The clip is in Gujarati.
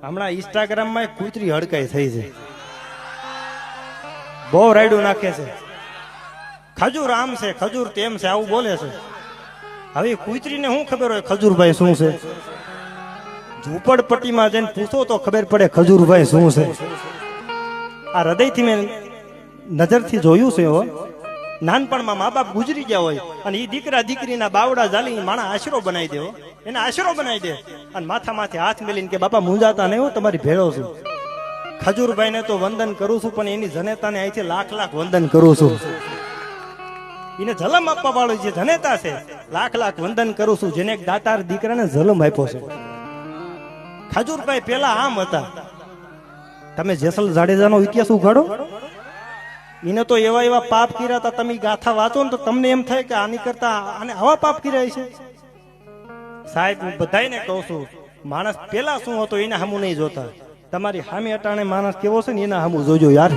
હમણાં ઇન્સ્ટાગ્રામમાં એક કૂતરી હડકાઈ થઈ છે, બહુ રાયડું નાખે છે, ખજૂર આમ છે ખજૂર તેમ છે આવું બોલે છે. હવે કૂતરીને શું ખબર હોય ખજૂરભાઈ શું છે? ઝૂંપડપટ્ટીમાં જઈને પૂછો તો ખબર પડે ખજૂરભાઈ શું છે. આ હૃદયથી મેં નજરથી જોયું છે. હો, નાનપણમાં મા બાપ ગુજરી ગયા હોય અને એ દીકરા દીકરીના બાવડા ઝાલી માણા આશરો બનાવી દે, એને આશરો બનાવી દે અને માથા માથે હાથ મેલીને કે બાપા મૂંઝાતા નહીં, હું તમારી ભેળો છું. ખજૂરભાઈ ને તો વંદન કરું છું, પણ એની જનેતાને અહીંથી લાખ લાખ વંદન કરું છું. એને જલમ આપવા વાળો જે જનેતા છે, લાખ લાખ વંદન કરું છું, જેને એક દાતાર દીકરાને જલમ આપ્યો છે. ખજૂરભાઈ પેલા આમ હતા. તમે જેસલ જાડેજાનો ઇતિહાસ ઉઘાડો, એને તો એવા એવા પાપ કર્યા હતા. તમે ગાથા વાંચો ને તો તમને એમ થાય કે આની કરતા આને આવા પાપ કર્યા છે. સાહેબ, હું બધાને કહું છું, માણસ પેલા શું હતો એના સામું નહીં જોતા. તમારી સામે અટાણે માણસ કેવો છે ને એના સામું જોજો યાર.